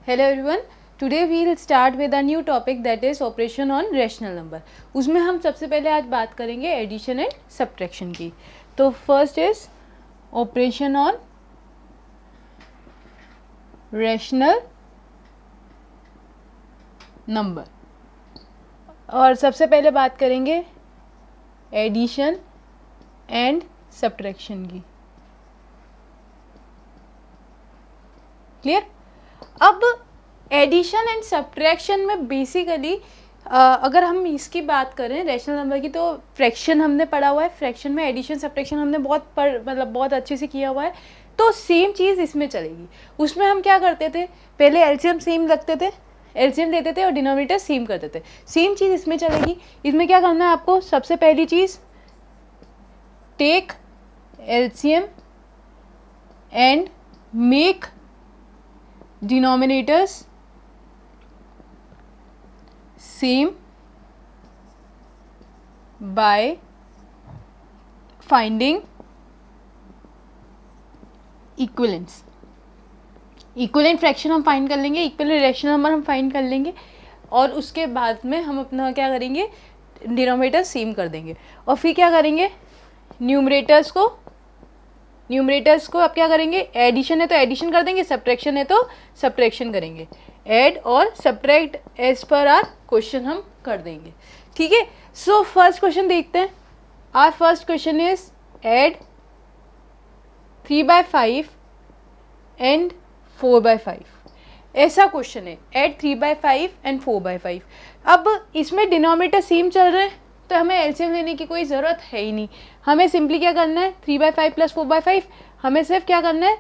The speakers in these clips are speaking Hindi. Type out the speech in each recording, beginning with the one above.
Hello everyone. Today we will start with a new topic that is operation on rational number. उसमें हम सबसे पहले आज बात करेंगे एडिशन एंड सब्ट्रैक्शन की. तो first is operation on rational number. और सबसे पहले बात करेंगे एडिशन एंड सब्ट्रैक्शन की. क्लियर? अब एडिशन एंड सब्ट्रैक्शन में बेसिकली अगर हम इसकी बात करें रैशनल नंबर की, तो फ्रैक्शन हमने पढ़ा हुआ है. फ्रैक्शन में एडिशन सब्ट्रैक्शन हमने बहुत अच्छे से किया हुआ है. तो सेम चीज़ इसमें चलेगी. उसमें हम क्या करते थे, पहले एलसीएम सेम रखते थे, एलसीएम लेते थे और डिनोमिनेटर सेम करते थे. सेम चीज़ इसमें चलेगी. इसमें क्या करना है आपको, सबसे पहली चीज़ take LCM and make denominators same by finding equivalence. Equivalent fraction हम फाइंड कर लेंगे, इक्विवेलेंट रैशनल नंबर हम फाइंड कर लेंगे और उसके बाद में हम अपना क्या करेंगे, डिनोमिनेटर सेम कर देंगे. और फिर क्या करेंगे, न्यूमरेटर्स को अब क्या करेंगे, एडिशन है तो एडिशन कर देंगे, सब्ट्रैक्शन है तो सब्ट्रैक्शन करेंगे. ऐड और subtract as per our question हम कर देंगे. ठीक है. सो फर्स्ट क्वेश्चन देखते हैं. Our first question is add 3/5 and 4/5. ऐसा क्वेश्चन है, ऐड 3/5 एंड 4/5. अब इसमें डिनोमिनेटर सेम चल रहे हैं तो हमें एलसीएम लेने की कोई ज़रूरत है ही नहीं. हमें सिंपली क्या करना है, 3/5 प्लस 4/5. हमें सिर्फ क्या करना है,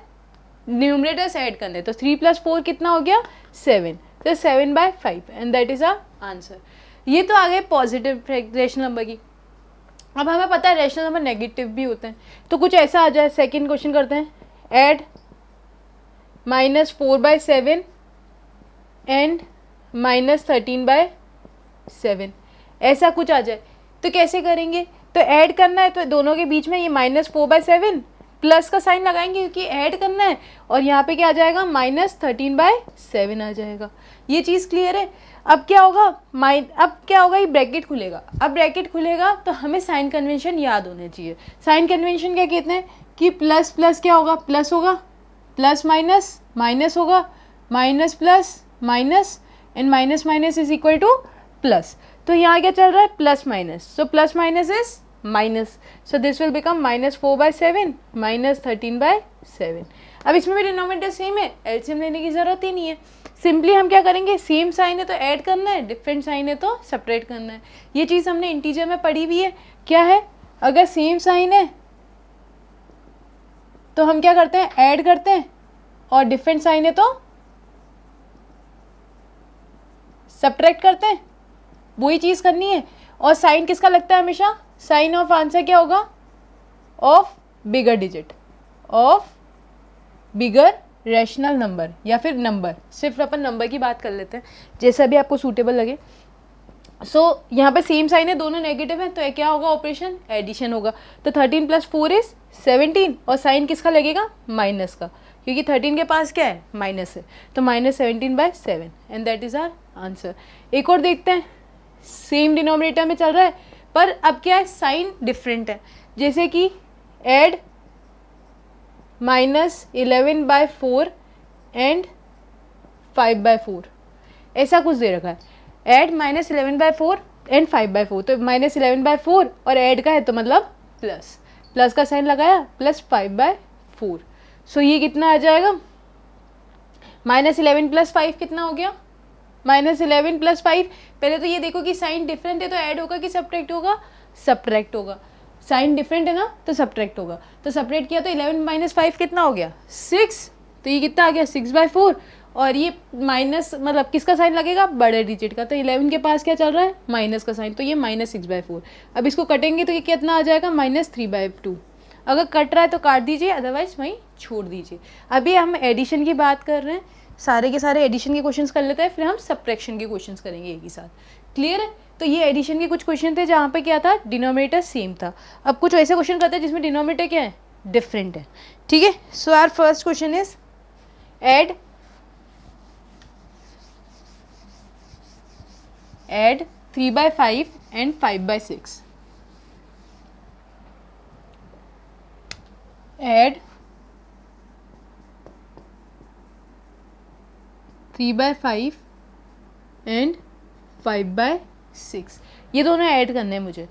न्यूमरेटर्स ऐड करने हैं. तो 3 + 4 कितना हो गया, 7. तो 7/5 and that is our answer. ये तो आ गए पॉजिटिव रैशनल नंबर की. अब हमें पता है रैशनल नंबर नेगेटिव भी होते हैं. तो कुछ ऐसा आ जाए, सेकेंड क्वेश्चन करते हैं. Add -4/7 and -13/7. ऐसा कुछ आ जाए तो कैसे करेंगे, तो ऐड करना है तो दोनों के बीच में ये -4/7 प्लस का साइन लगाएंगे क्योंकि ऐड करना है, और यहाँ पे क्या आ जाएगा, -13/7 आ जाएगा. ये चीज़ क्लियर है. अब क्या होगा, ये ब्रैकेट खुलेगा. अब ब्रैकेट खुलेगा तो हमें साइन कन्वेंशन याद होने चाहिए. साइन कन्वेंशन क्या कहते हैं कि प्लस प्लस क्या होगा, प्लस होगा, प्लस माइनस माइनस होगा, minus plus minus and minus minus is equal two plus. तो यहाँ क्या चल रहा है, plus minus. So plus minus is minus. So this will become -4/7 -13/7. अब इसमें भी डिनोमिनेटर सेम है, एलसीएम लेने की जरूरत ही नहीं है. सिंपली हम क्या करेंगे, सेम साइन है तो ऐड करना है, डिफरेंट साइन है तो सब्ट्रैक्ट करना है. ये चीज़ हमने इंटीजर में पढ़ी हुई है. क्या है, अगर सेम साइन है तो हम क्या करते हैं, ऐड करते हैं, और डिफरेंट साइन है तो सब्ट्रैक्ट करते हैं. वही चीज़ करनी है. और साइन किसका लगता है हमेशा, साइन ऑफ आंसर क्या होगा, of bigger digit, of bigger rational number या फिर नंबर. सिर्फ अपन नंबर की बात कर लेते हैं, जैसा भी आपको सूटेबल लगे. सो यहाँ पे सेम साइन है, दोनों नेगेटिव है, तो क्या होगा, ऑपरेशन एडिशन होगा. तो 13 + 4 इज 17 और साइन किसका लगेगा, माइनस का, क्योंकि 13 के पास क्या है, माइनस है. तो -17/7 and that is our answer. एक और देखते हैं, सेम डिनोमिनेटर में चल रहा है पर अब क्या है, साइन डिफरेंट है. जैसे कि ऐड -11/4 एंड 5/4. ऐसा कुछ दे रखा है, ऐड -11/4 एंड 5/4. तो -11/4 और ऐड का है तो मतलब प्लस का साइन लगाया, प्लस 5/4. सो ये कितना आ जाएगा, -11 + 5 कितना हो गया, -11 + 5. पहले तो ये देखो कि साइन डिफरेंट है तो ऐड होगा कि सब्ट्रैक्ट होगा, सब्ट्रैक्ट होगा. साइन डिफरेंट है ना तो सब्ट्रैक्ट होगा. तो सब्ट्रैक्ट किया तो 11 - 5 कितना हो गया, 6. तो ये कितना आ गया, 6/4. और ये माइनस मतलब किसका साइन लगेगा, बड़े डिजिट का. तो 11 के पास क्या चल रहा है, माइनस का साइन, तो ये -6/4. अब इसको कटेंगे तो ये कितना आ जाएगा, -3/2. अगर कट रहा है तो काट दीजिए, अदरवाइज वहीं छोड़ दीजिए. अभी हम एडिशन की बात कर रहे हैं, सारे के सारे एडिशन के क्वेश्चंस कर लेते हैं, फिर हम सब्ट्रैक्शन के क्वेश्चंस करेंगे एक ही साथ. क्लियर है. तो ये एडिशन के कुछ क्वेश्चन थे जहाँ पे क्या था, डिनोमिनेटर सेम था. अब कुछ ऐसे क्वेश्चन करते हैं जिसमें डिनोमिनेटर क्या है, डिफरेंट है. ठीक है. So our first question is add add 3/5 and 5/6, add 3/5 and 5/6, ये दोनों ऐड करने हैं मुझे।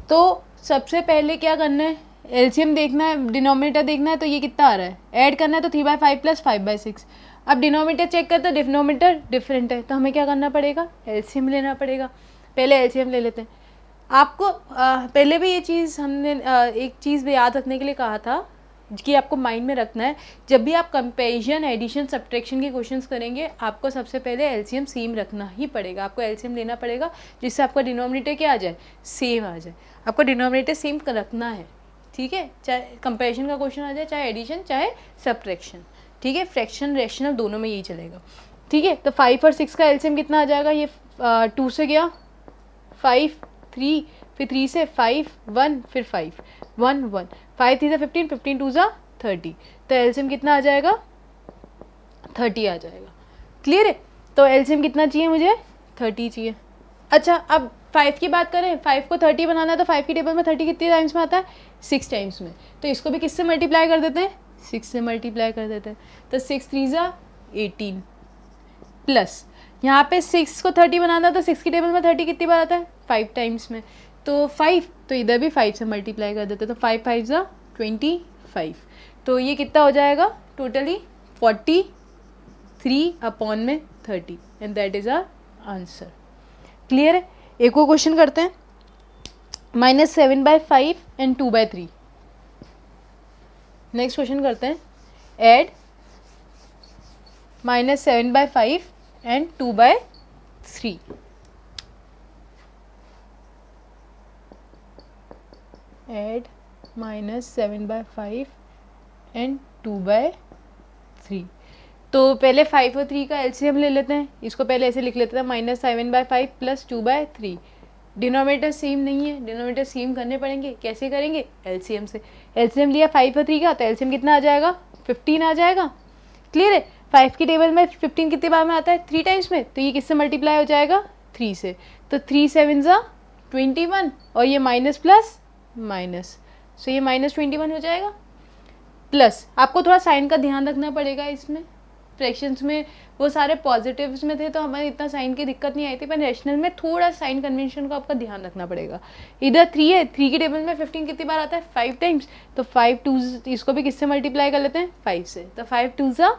तो सबसे पहले क्या करना है, एलसीएम देखना है, डिनोमिनेटर देखना है, तो ये कितना आ रहा है, ऐड करना है तो 3/5 प्लस 5/6। अब डिनोमिनेटर चेक करते, डिनोमिनेटर डिफरेंट है, तो हमें क्या करना पड़ेगा, एलसीएम लेना पड़ेगा। पहले एलसीएम ले लेते हैं। आपको पहले भी ये चीज़ हमने एक चीज़ याद रखने के लिए कहा था कि आपको माइंड में रखना है, जब भी आप कंपैरिजन, एडिशन, सब्ट्रैक्शन के क्वेश्चंस करेंगे, आपको सबसे पहले एलसीएम सेम रखना ही पड़ेगा, आपको एलसीएम लेना पड़ेगा, जिससे आपका डिनोमिनेटर क्या आ जाए, सेम आ जाए। आपको डिनोमिनेटर सेम रखना है, ठीक है, चाहे कंपैरिजन का क्वेश्चन आ जाए, चाहे एडिशन, चाहे सब्ट्रैक्शन, ठीक है, फ्रैक्शन, रेशनल दोनों में यही चलेगा, ठीक है। तो 5 और 6 का एलसीएम कितना आ जाएगा, ये 2 से गया 5, 3, फिर 3 से 5, 1, फिर 5, 1, 1, 5 3 से 15, 15 2 जा 30, तो एलसीएम कितना आ जाएगा, 30 आ जाएगा। क्लियर है, तो एलसीएम कितना चाहिए मुझे, 30 चाहिए। अच्छा, अब 5 की बात करें, 5 को 30 बनाना है, तो 5 की टेबल में 30 कितने टाइम्स में आता है, 6 टाइम्स में, तो इसको भी किससे मल्टीप्लाई कर देते हैं, 6 से मल्टीप्लाई कर देते हैं, तो 6 3 जा 18, प्लस यहाँ पे 6 को 30 बनाना, तो 6 की टेबल में 30 कितनी बार आता है, 5 टाइम्स में, तो 5, तो इधर भी 5 से मल्टीप्लाई कर देते, तो 5 5 जा 25, तो ये कितना हो जाएगा totally 43/30, and that is our answer. Clear है, एक और क्वेश्चन करते हैं, -7/5 एंड 2/3। नेक्स्ट क्वेश्चन करते हैं, एड -7/5 एंड 2/3, एड -7/5 एंड 2/3। तो पहले 5 और 3 का एलसीएम ले लेते हैं, इसको पहले ऐसे लिख लेते हैं, -7/5 प्लस 2/3। डिनोमिनेटर सेम नहीं है, डिनोमिनेटर सेम करने पड़ेंगे, कैसे करेंगे, एलसीएम से। एलसीएम लिया 5 और 3 का, तो एलसीएम कितना आ जाएगा, 15 आ जाएगा। क्लियर है, 5 की टेबल में 15 कितनी बार में आता है, 3 टाइम्स में, तो ये किससे मल्टीप्लाई हो जाएगा, 3 से, तो 3 7 जा 21, और ये माइनस प्लस माइनस, सो ये -21 हो जाएगा। प्लस आपको थोड़ा साइन का ध्यान रखना पड़ेगा, इसमें फ्रैक्शंस में वो सारे पॉजिटिव्स में थे, तो हमें इतना साइन की दिक्कत नहीं आई थी, पर रेशनल में थोड़ा साइन कन्वेंशन को आपका ध्यान रखना पड़ेगा। इधर 3 है, 3 की टेबल में 15 कितनी बार आता है, 5 टाइम्स, तो 5 2, इसको भी किससे मल्टीप्लाई कर लेते हैं, 5 से, तो 5 2 जा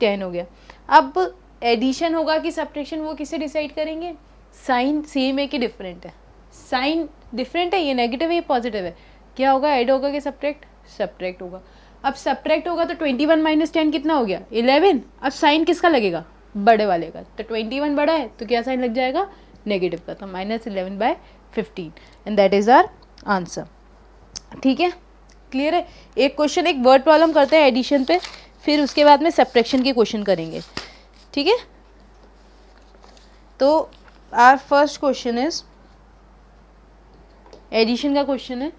10 हो गया। अब एडिशन होगा कि सब्ट्रैक्शन, वो किससे डिसाइड करेंगे, साइन सेम है कि डिफरेंट है, साइन डिफरेंट है, ये नेगेटिव है, ये पॉजिटिव है, क्या होगा, ऐड होगा कि सब्ट्रैक्ट, सब्ट्रैक्ट होगा। अब सब्ट्रैक्ट होगा तो 21 - 10 कितना हो गया, 11। अब साइन किसका लगेगा, बड़े वाले का, तो 21 बड़ा है, तो क्या साइन लग जाएगा, नेगेटिव का, तो -11/15, and that is our answer. ठीक है, क्लियर है। एक क्वेश्चन, एक वर्ड प्रॉब्लम करते हैं एडिशन पे, फिर उसके बाद में सब्ट्रैक्शन के क्वेश्चन करेंगे, ठीक है। तो our first question is addition का क्वेश्चन है,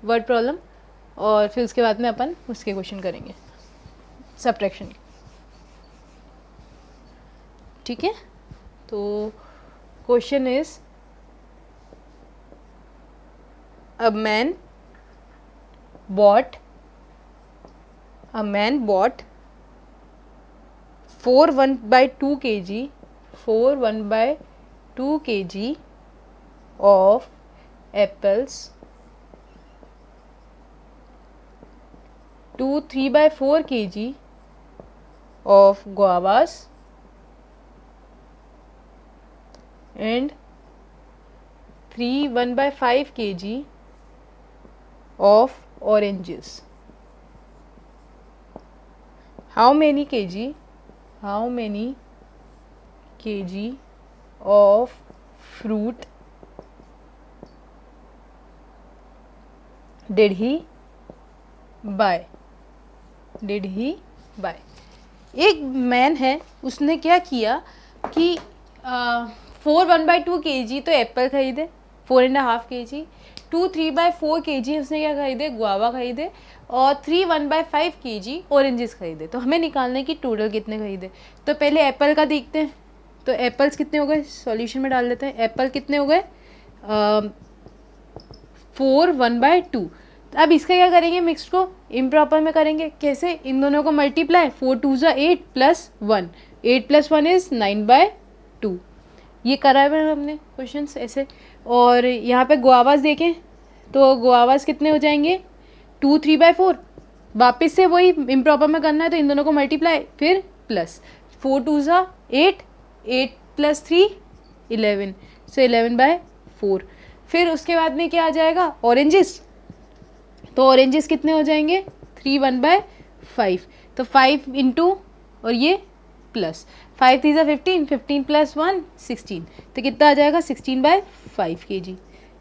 वर्ड प्रॉब्लम, और फिर उसके बाद में अपन उसके क्वेश्चन करेंगे सब्ट्रैक्शन के, ठीक है। तो question is, a man bot 4 1/2 kg 4 1/2 kg of apples, 2 3/4 kg of guavas, and 3 1/5 kg of oranges. How many kg of fruit did he buy? एक मैन है, उसने क्या किया कि 4 1/2 kg तो एप्पल खरीदे, 4.5 kg, 2 3/4 kg उसने क्या खरीदे, गुआवा खरीदे, और 3 1/5 kg ऑरेंजेस खरीदे। तो हमें निकालना है कि टोटल कितने खरीदे। तो पहले एप्पल का देखते हैं, तो एप्पल्स कितने हो गए, सॉल्यूशन में डाल देते हैं, एप्पल कितने हो गए 4 1/2। अब इसका क्या करेंगे, मिक्स्ड को इम्प्रॉपर में करेंगे, कैसे, इन दोनों को मल्टीप्लाई, 4 2 8 प्लस 1, 8 प्लस 1 इज़ 9/2। ये करा है हमने क्वेश्चन ऐसे। और यहाँ पे गुआवास देखें तो गुआवास कितने हो जाएंगे 2 3/4, वापस से वही इम्प्रॉपर में करना है तो इन दोनों को मल्टीप्लाई फिर प्लस, 4 2 8, 8 प्लस 3 11, सो 11/4। फिर उसके बाद में क्या आ जाएगा ऑरेंजेस, तो ऑरेंजेस कितने हो जाएंगे 3 1/5, तो 5 इंटू और ये प्लस 5 3 15, 15 प्लस 1 16, तो कितना आ जाएगा 16/5 kg।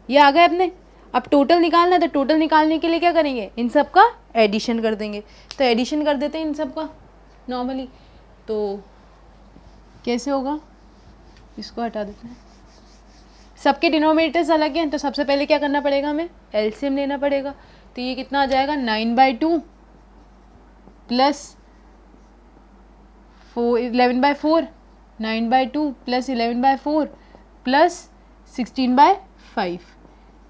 ये आ गए अपने। अब टोटल निकालना है तो टोटल निकालने के लिए क्या करेंगे, इन सब का एडिशन कर देंगे, तो एडिशन कर देते हैं इन सब का नॉर्मली। तो कैसे होगा, इसको हटा देते हैं, सबके डिनोमिनेटर्स अलग हैं, तो सबसे पहले क्या करना पड़ेगा, हमें एलसीएम लेना पड़ेगा। तो ये कितना आ जाएगा 9/2 प्लस 11/4, 9/2 प्लस 11/4 प्लस 16/5।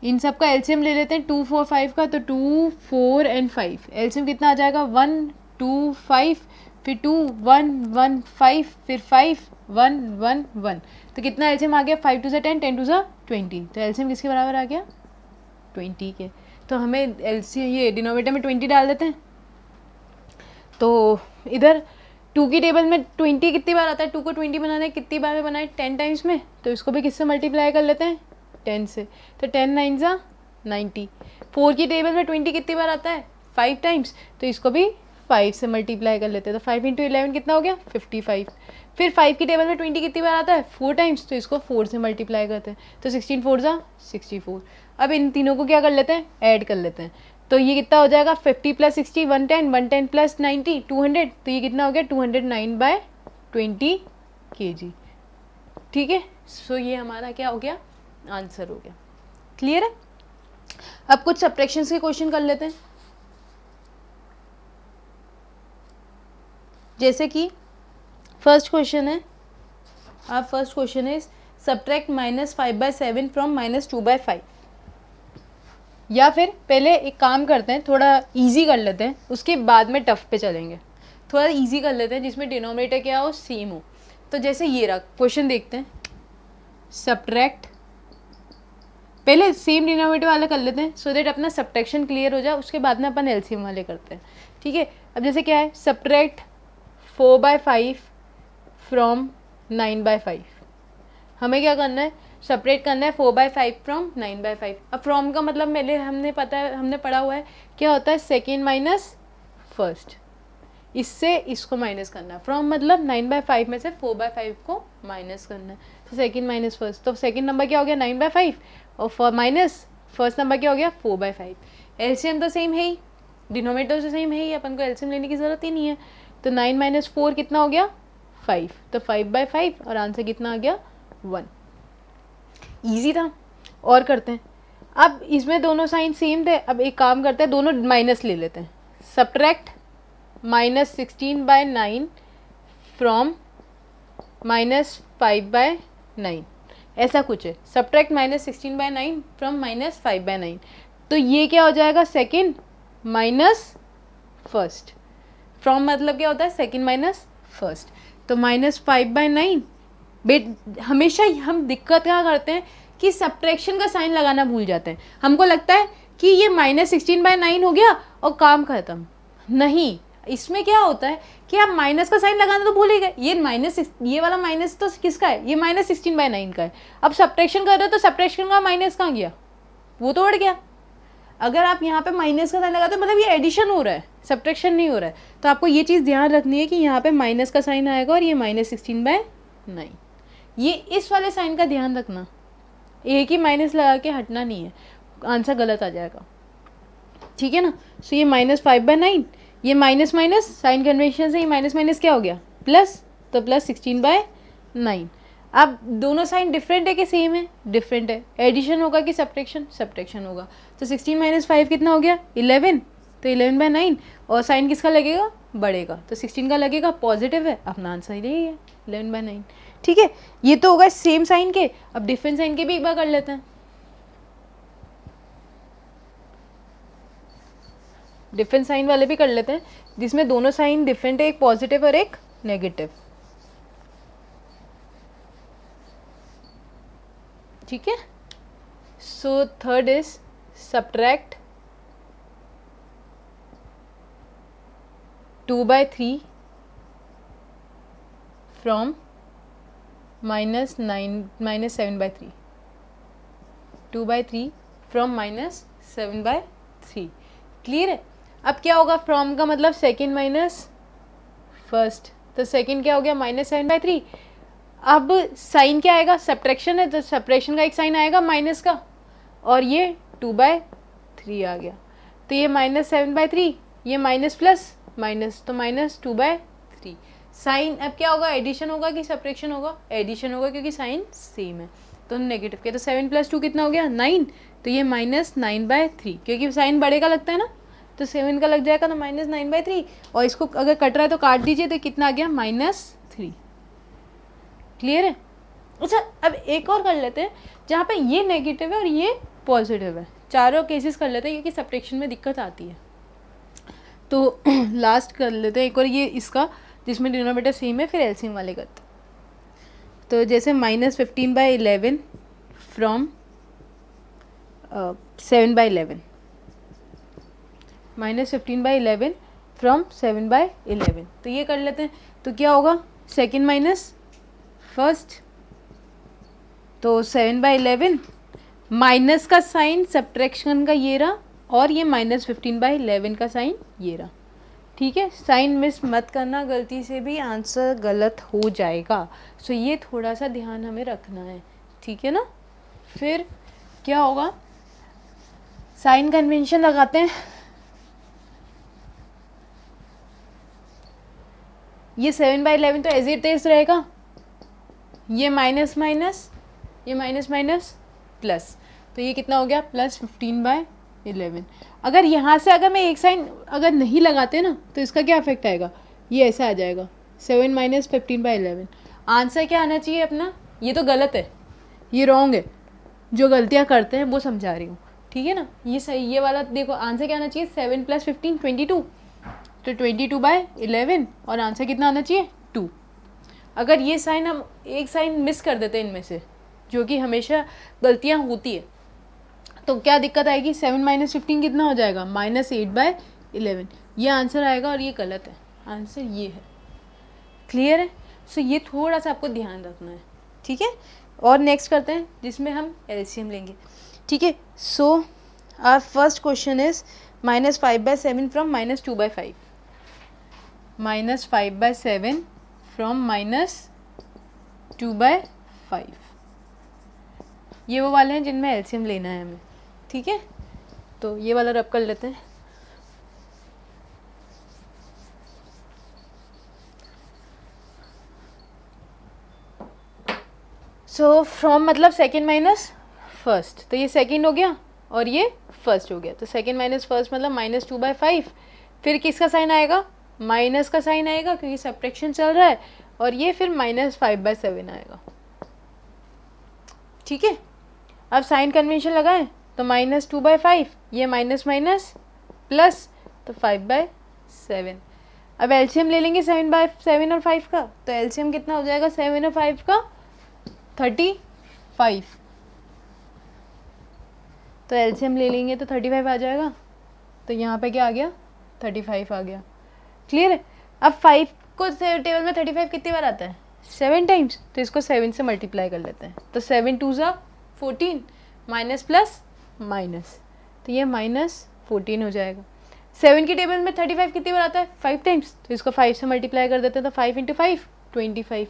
इन सब का एलसीएम ले लेते हैं 2 4 5 का, तो 2 4 एंड 5 एलसीएम कितना आ जाएगा 1 2 5, फिर 2 1 1 5, फिर 5 1 1 1, तो कितना एलसीएम आ गया 5 2 10, 10 2 20, तो एलसीएम किसके बराबर आ गया 20 के। तो हमें एलसीएम ये डिनोमिनेटर में 20 डाल देते हैं। तो इधर 2 की टेबल में 20 कितनी बार आता है, 2 को 20 बनाना है, कितनी बार में बनाए 10 टाइम्स में, तो इसको भी किससे मल्टीप्लाई कर लेते हैं 10 से, तो 10 9 90। 4 की टेबल में 20 कितनी बार आता है 5 टाइम्स, तो इसको भी 5 से मल्टीप्लाई कर लेते हैं, तो 5 इंटू 11 कितना हो गया 55। फिर 5 की टेबल में 20 कितनी बार आता है 4 टाइम्स, तो इसको 4 से मल्टीप्लाई करते हैं, तो 16 4 64। अब इन तीनों को क्या कर लेते हैं, ऐड कर लेते हैं, तो ये कितना हो जाएगा 50 प्लस 60 110, 110 प्लस 90 200, तो ये कितना हो गया 209/20 kg। ठीक है, सो ये हमारा क्या हो गया, आंसर हो गया। क्लियर है। अब कुछ सब्ट्रैक्शंस के क्वेश्चन कर लेते हैं, जैसे कि फर्स्ट क्वेश्चन है, आप first question is subtract -5/7 from -2/5। या फिर पहले एक काम करते हैं, थोड़ा इजी कर लेते हैं, उसके बाद में टफ पे चलेंगे। थोड़ा इजी कर लेते हैं जिसमें डिनोमिनेटर क्या हो, सेम हो। तो जैसे ये रहा क्वेश्चन, देखते हैं सब्ट्रैक्ट, पहले सेम डिनोमिनेटर वाला कर लेते हैं सो दैट अपना सब्ट्रैक्शन क्लियर हो जाए, उसके बाद में अपन एलसीएम वाले करते हैं। ठीक है, अब जैसे क्या है, सब्ट्रैक्ट 4/5 फ्रॉम 9/5। हमें क्या करना है, सेपरेट करना है 4/5 फ्रॉम 9/5। अब फ्रॉम का मतलब पहले हमने पढ़ा हुआ है क्या होता है, सेकेंड माइनस फर्स्ट, इससे इसको माइनस करना है। फ्रॉम मतलब 9/5 में से 4/5 को माइनस करना है, तो सेकेंड माइनस फर्स्ट, तो सेकेंड नंबर क्या हो गया 9/5 और माइनस फर्स्ट नंबर क्या हो गया 4/5। एलसीएम तो सेम है ही, डिनोमिनेटर तो सेम है ही, अपन को एलसीएम लेने की ज़रूरत ही नहीं है। तो 9 - 4 कितना हो गया 5, तो 5/5 और आंसर कितना आ गया 1। ईजी था। और करते हैं, अब इसमें दोनों साइन सेम थे, अब एक काम करते हैं दोनों माइनस ले लेते हैं। सब्ट्रैक्ट -16/9 फ्रॉम -5/9, ऐसा कुछ है। सब्ट्रैक्ट -16/9 फ्रॉम -5/9, तो ये क्या हो जाएगा सेकेंड माइनस फर्स्ट। फ्रॉम मतलब क्या होता है सेकेंड माइनस फर्स्ट, तो -5/9। हमेशा हम दिक्कत क्या करते हैं कि सब्ट्रैक्शन का साइन लगाना भूल जाते हैं। हमको लगता है कि ये -16/9 हो गया और काम खत्म। नहीं, इसमें क्या होता है कि आप माइनस का साइन लगाना तो भूल ही गए। ये वाला माइनस तो किसका है, ये -16/9 का है। अब सब्ट्रैक्शन कर रहे हो तो सब्ट्रैक्शन का माइनस कहाँ गया, वो तो उड़ गया। अगर आप यहाँ पे माइनस का साइन लगाते हो मतलब ये एडिशन हो रहा है, सब्ट्रैक्शन नहीं हो रहा है। तो आपको ये चीज़ ध्यान रखनी है कि यहाँ पे माइनस का साइन आएगा और ये -16/9, ये इस वाले साइन का ध्यान रखना। एक ही माइनस लगा के हटना नहीं है, आंसर गलत आ जाएगा। ठीक है ना। सो ये -5/9, ये माइनस माइनस साइन कन्वेंशन से ये माइनस माइनस क्या हो गया प्लस, तो प्लस 16/9। अब दोनों साइन डिफरेंट है कि सेम है, डिफरेंट है। एडिशन होगा कि सब्ट्रैक्शन, सब्ट्रैक्शन होगा। तो 16 - 5 कितना हो गया 11, तो 11/9 और साइन किसका लगेगा बढ़ेगा, तो 16 का लगेगा, पॉजिटिव है, अपना आंसर यही है 11/9। ठीक है, ये तो होगा सेम साइन के। अब डिफरेंट साइन के भी एक बार कर लेते हैं। डिफरेंट साइन वाले भी कर लेते हैं जिसमें दोनों साइन डिफरेंट है, एक पॉजिटिव और एक नेगेटिव। ठीक है, so third is subtract 2/3 from -7/3, 2/3 from -7/3। Clear है। अब क्या होगा, फ्रॉम का मतलब सेकेंड माइनस फर्स्ट, तो सेकेंड क्या हो गया -7/3। अब साइन क्या आएगा, सब्ट्रैक्शन है तो सब्ट्रैक्शन का एक साइन आएगा माइनस का, और ये 2/3 आ गया, तो ये -7/3, ये माइनस प्लस माइनस, तो -2/3। साइन अब क्या होगा, एडिशन होगा कि सब्ट्रैक्शन होगा, एडिशन होगा क्योंकि साइन सेम है, तो नेगेटिव के, तो 7 + 2 कितना हो गया 9, तो ये -9/3, क्योंकि साइन बड़े का लगता है ना, तो 7 का लग जाएगा तो -9/3, और इसको अगर कट रहा है तो काट दीजिए, तो कितना आ गया -3। क्लियर है। अच्छा, अब एक और कर लेते हैं जहाँ पे ये नेगेटिव है और ये पॉजिटिव है, चारों केसेस कर लेते हैं क्योंकि सब्ट्रैक्शन में दिक्कत आती है। तो लास्ट कर लेते हैं एक और ये इसका, जिसमें डिनोमिनेटर सेम है, फिर एलसीएम वाले करते हैं। तो जैसे -15/11 फ्रॉम 7/11, -15/11 फ्रॉम 7/11, तो ये कर लेते हैं। तो क्या होगा, सेकेंड माइनस फर्स्ट, तो 7/11 माइनस का साइन सब्ट्रैक्शन का ये रहा, और ये -15/11 का साइन ये रहा। ठीक है, साइन मिस मत करना, गलती से भी आंसर गलत हो जाएगा, सो ये थोड़ा सा ध्यान हमें रखना है। ठीक है ना। फिर क्या होगा, साइन कन्वेंशन लगाते हैं। ये 7/11 तो एज इट इज रहेगा, ये माइनस माइनस, ये माइनस माइनस प्लस, तो ये कितना हो गया +15/11। अगर यहाँ से अगर मैं एक साइन अगर नहीं लगाते ना, तो इसका क्या इफेक्ट आएगा, ये ऐसा आ जाएगा 7 - 15/11। आंसर क्या आना चाहिए अपना, ये तो गलत है, ये रॉन्ग है, जो गलतियाँ करते हैं वो समझा रही हूँ। ठीक है ना, ये सही, ये वाला देखो, आंसर क्या आना चाहिए 7 + 15 22, तो 22/11, और आंसर कितना आना चाहिए 2। अगर ये साइन हम एक साइन मिस कर देते हैं इनमें से, जो कि हमेशा गलतियाँ होती है, तो क्या दिक्कत आएगी, 7 - 15 कितना हो जाएगा -8/11, ये आंसर आएगा, और ये गलत है, आंसर ये है। क्लियर है। सो ये थोड़ा सा आपको ध्यान रखना है। ठीक है, और नेक्स्ट करते हैं जिसमें हम एलसीएम लेंगे। ठीक है, so our first question is -5/7 from -2/5, -5/7 from -2/5, ये वो वाले हैं जिनमें एलसीएम लेना है हमें। ठीक है, तो ये वाला रब कर लेते हैं। सो फ्रॉम मतलब सेकेंड माइनस फर्स्ट, तो ये सेकेंड हो गया और ये फर्स्ट हो गया, तो सेकेंड माइनस फर्स्ट मतलब -2/5। फिर किसका साइन आएगा, माइनस का साइन आएगा क्योंकि सब्ट्रैक्शन चल रहा है, और ये फिर -5/7 आएगा। ठीक है, अब साइन कन्वेंशन लगाएं, तो -2/5, ये माइनस माइनस प्लस, तो 5/7। अब एलसीएम ले लेंगे 7/7 और 5 का, तो एलसीएम कितना हो जाएगा 7 और 5 का 35, तो एलसीएम ले लेंगे तो 35 आ जाएगा, तो यहाँ पे क्या आ गया 35 आ गया। क्लियर है। अब 5 को टेबल में 35 कितनी बार आता है 7 टाइम्स, तो इसको 7 से मल्टीप्लाई कर लेते हैं, तो 7 × 2 = 14, माइनस प्लस माइनस, तो ये -14 हो जाएगा। 7 की टेबल में 35 कितनी बार आता है 5 टाइम्स, तो इसको 5 से मल्टीप्लाई कर देते हैं, तो 5 × 5 25,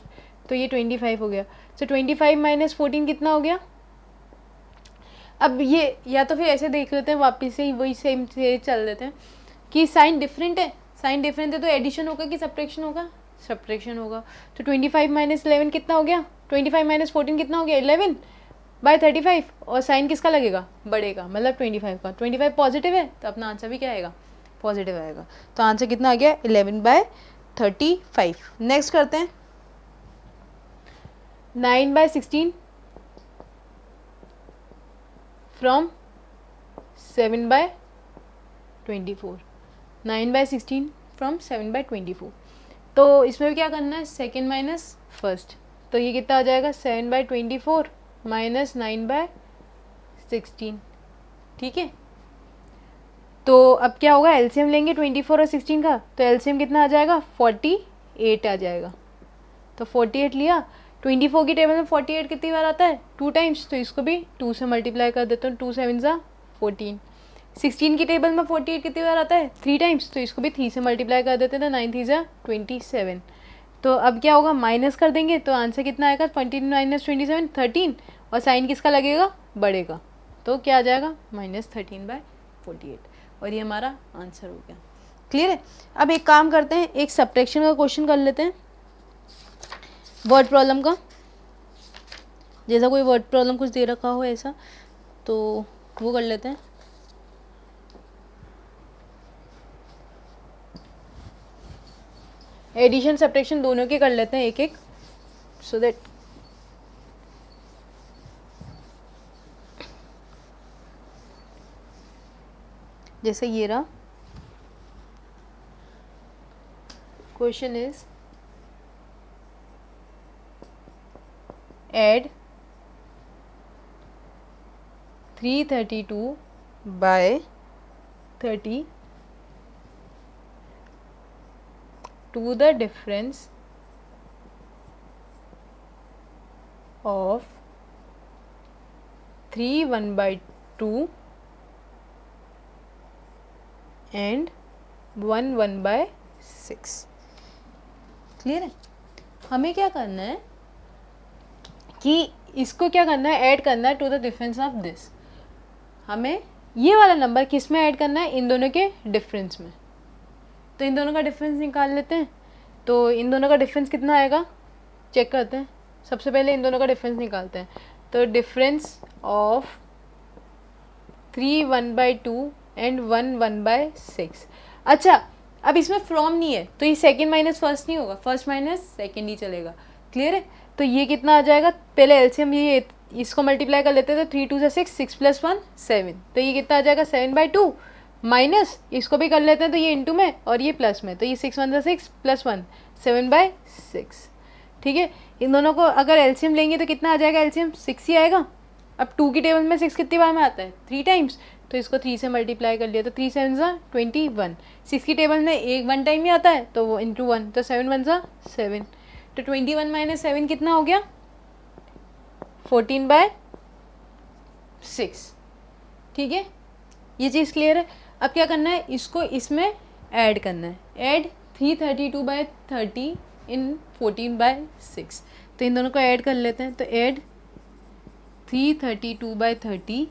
तो ये 25 हो गया। सो 25 - 14 कितना हो गया। अब ये या तो फिर ऐसे देख लेते हैं, वापस से ही वही सेम से चल लेते हैं कि साइन डिफरेंट है, साइन डिफरेंट है तो एडिशन होगा कि सब्ट्रैक्शन होगा, सब्ट्रैक्शन होगा। तो 25 - 11 कितना हो गया, 25 - 14 कितना हो गया 11/35, और साइन किसका लगेगा बड़े का, मतलब 25 का। 25 पॉजिटिव है तो अपना आंसर भी क्या आएगा पॉजिटिव आएगा, तो आंसर कितना आ गया 11/35। नेक्स्ट करते हैं, 9/16 फ्रॉम 7/24, 9/16 फ्रॉम 7/24। तो इसमें भी क्या करना है, सेकेंड माइनस फर्स्ट, तो ये कितना आ जाएगा 7/24 माइनस 9/16। ठीक है, तो अब क्या होगा, एलसीएम लेंगे 24 और 16 का, तो एलसीएम कितना आ जाएगा 48 आ जाएगा। तो 48 लिया, 24 की टेबल में 48 कितनी बार आता है 2 टाइम्स, तो इसको भी 2 से मल्टीप्लाई कर देता हूँ, 2 7 ज़ा 14। 16 की टेबल में 48 कितनी बार आता है 3 टाइम्स, तो इसको भी 3 से मल्टीप्लाई कर देते हैं, तो 9 3 ज़ा 27। तो अब क्या होगा, माइनस कर देंगे तो आंसर कितना आएगा 20 माइनस 27 13, और साइन किसका लगेगा बढ़ेगा, तो क्या आ जाएगा -13/48, और ये हमारा आंसर हो गया। क्लियर है। अब एक काम करते हैं, एक सब्ट्रैक्शन का क्वेश्चन कर लेते हैं, वर्ड प्रॉब्लम का, जैसा कोई वर्ड प्रॉब्लम कुछ दे रखा हो ऐसा, तो वो कर लेते हैं। एडिशन सब्ट्रैक्शन दोनों के कर लेते हैं एक एक, सो दैट जैसे ये रहा question is add 332/30 to the difference of 3 1/2 and 1 1/6। Clear है। हमें क्या करना है कि इसको क्या करना है, ऐड करना है to the difference of this. हमें ये वाला नंबर किस में ऐड करना है, इन दोनों के डिफरेंस में। तो इन दोनों का डिफरेंस निकाल लेते हैं। तो इन दोनों का डिफरेंस कितना आएगा चेक करते हैं। सबसे पहले इन दोनों का डिफरेंस निकालते हैं। तो डिफरेंस ऑफ 3 1/2 एंड 1 1/6। अच्छा, अब इसमें फ्रॉम नहीं है तो ये सेकंड माइनस फर्स्ट नहीं होगा, फर्स्ट माइनस सेकंड ही चलेगा। क्लियर है। तो ये कितना आ जाएगा, पहले एलसीएम ये इसको मल्टीप्लाई कर लेते हैं, तो 3 2 ज़ा 6, 6 + 1 7। तो ये कितना आ जाएगा 7/2 माइनस इसको भी कर लेते हैं, तो ये इंटू में और ये प्लस में, तो ये 6 1 ज़ा 6 + 1 7/6। ठीक है। इन दोनों को अगर एलसीएम लेंगे तो कितना आ जाएगा, एलसीएम 6 ही आएगा। अब 2 की टेबल में 6 कितनी बार में आता है 3 टाइम्स, तो इसको 3 से मल्टीप्लाई कर लिया, तो 3 7 ज़ा 21। 6 की टेबल में 1 टाइम ही आता है तो वो इंटू 1, तो 7 1 ज़ा 7। तो 21 - 7 कितना हो गया 14/6। ठीक है, ये चीज़ क्लियर है। अब क्या करना है, इसको इसमें ऐड करना है। ऐड 332/30 इन 14/6। तो इन दोनों को ऐड कर लेते हैं। तो ऐड 332/30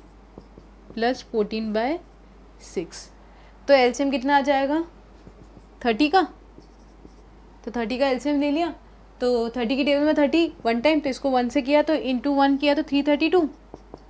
+ 14/6। तो एलसीएम कितना आ जाएगा 30 का। तो 30 का एलसीएम ले लिया। तो 30 की टेबल में 30 1 टाइम, तो इसको 1 से किया तो इंटू 1 किया तो 332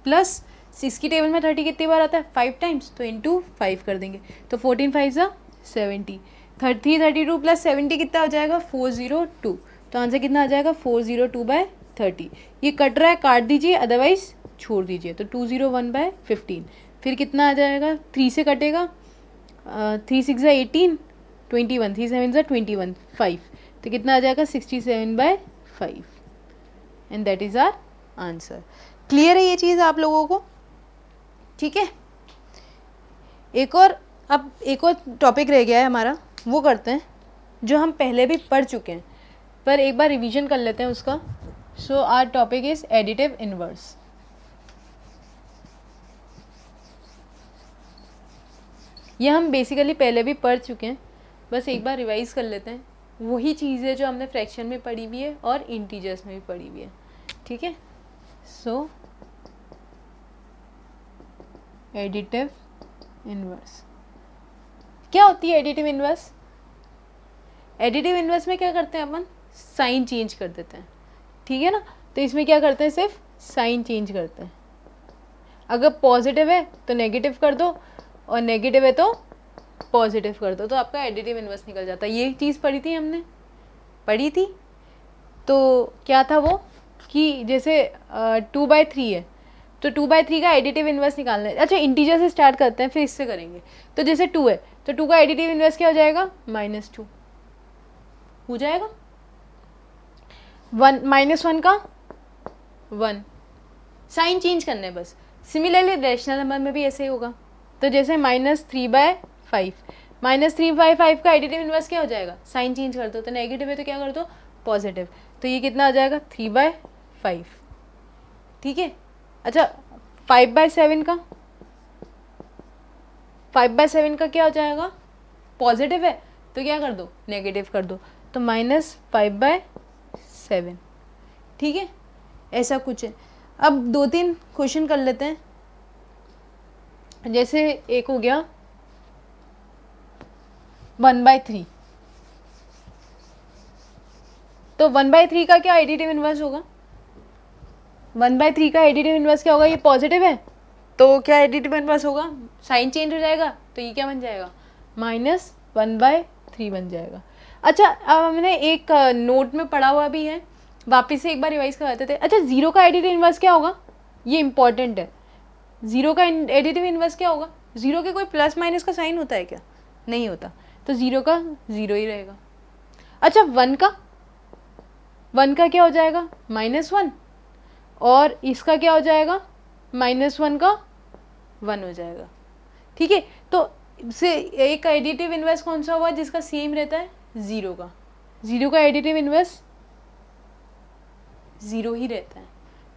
प्लस 6 की टेबल में 30 कितनी बार आता है 5 टाइम्स, तो इंटू 5 कर देंगे। तो 14 5 ज़ा 70। 332 + 70 कितना आ जाएगा 402। तो आंसर कितना आ जाएगा 402/30। ये कट रहा है काट दीजिए, अदरवाइज छोड़ दीजिए। तो 201/15। फिर कितना आ जाएगा 3 से कटेगा 3 6 ज़ा 18 21 3 7 ज़ा 21 5। तो कितना आ जाएगा 67/5 and that is our answer. Clear है ये चीज़ आप लोगों को। ठीक है। अब एक और टॉपिक रह गया है हमारा, वो करते हैं जो हम पहले भी पढ़ चुके हैं, पर एक बार रिवीजन कर लेते हैं उसका। So our topic is additive inverse. ये हम बेसिकली पहले भी पढ़ चुके हैं, बस एक बार रिवाइज कर लेते हैं। वही चीज़ है जो हमने फ्रैक्शन में पढ़ी हुई है और इंटीजर्स में भी पढ़ी हुई है। ठीक है। सो एडिटिव इनवर्स क्या होती है। एडिटिव इनवर्स, एडिटिव इनवर्स में क्या करते हैं अपन, साइन चेंज कर देते हैं। ठीक है ना। तो इसमें क्या करते हैं, सिर्फ साइन चेंज करते हैं। अगर पॉजिटिव है तो नेगेटिव कर दो और नेगेटिव है तो पॉजिटिव कर दो, तो आपका एडिटिव इनवर्स निकल जाता है। ये चीज़ पढ़ी थी हमने, पढ़ी थी। तो क्या था वो, कि जैसे 2/3 है तो 2/3 का एडिटिव इन्वर्स निकालना है। अच्छा इंटीजर से स्टार्ट करते हैं फिर इससे करेंगे। तो जैसे 2 है तो 2 का एडिटिव इन्वर्स क्या हो जाएगा, -2 हो जाएगा। 1 का 1, साइन चेंज करना है बस। सिमिलरली रैशनल नंबर में भी ऐसे ही होगा। तो जैसे -3/5, -3/5 का एडिटिव इन्वर्स क्या हो जाएगा, साइन चेंज कर दो, तो नेगेटिव है तो क्या कर दो पॉजिटिव, तो ये कितना आ जाएगा 3/5, ठीक है। अच्छा 5/7 का, 5/7 का क्या हो जाएगा, पॉजिटिव है तो क्या कर दो नेगेटिव कर दो, तो -5/7, ठीक है। ऐसा कुछ है। अब 2-3 क्वेश्चन कर लेते हैं। जैसे एक हो गया 1/3, तो 1/3 का क्या एडिटिव इन्वर्स होगा, 1/3 का एडिटिव इन्वर्स क्या होगा, ये पॉजिटिव है तो क्या एडिटिव इन्वर्स होगा, साइन चेंज हो जाएगा तो ये क्या बन जाएगा -1/3 बन जाएगा। अच्छा अब हमने एक नोट में पढ़ा हुआ भी है, वापस से एक बार रिवाइज करवाते थे। अच्छा 0 का एडिटिव इन्वर्स क्या होगा, ये इंपॉर्टेंट है। 0 का एडिटिव इन्वर्स क्या होगा, 0 के कोई प्लस माइनस का साइन होता है क्या, नहीं होता, तो 0 का 0 ही रहेगा। अच्छा 1 का क्या हो जाएगा -1, और इसका क्या हो जाएगा -1 का 1 हो जाएगा, ठीक है। तो से एक एडिटिव इन्वर्स कौन सा हुआ जिसका सेम रहता है 0 का, 0 का एडिटिव इन्वर्स 0 ही रहता है,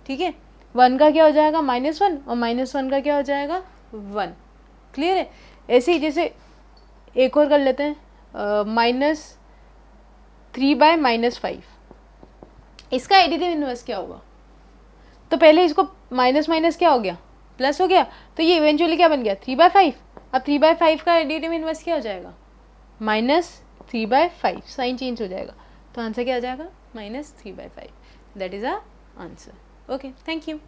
ठीक है। 1 का क्या हो जाएगा -1 और -1 का क्या हो जाएगा 1, क्लियर है। ऐसे ही जैसे एक और कर लेते हैं -3/-5, इसका एडिटिव इन्वर्स क्या होगा, तो पहले इसको माइनस माइनस क्या हो गया प्लस हो गया, तो ये इवेंचुअली क्या बन गया 3/5। अब 3/5 का एडिटिव इन्वर्स क्या हो जाएगा -3/5, साइन चेंज हो जाएगा, तो आंसर क्या आ जाएगा -3/5, that is our answer. Okay thank you.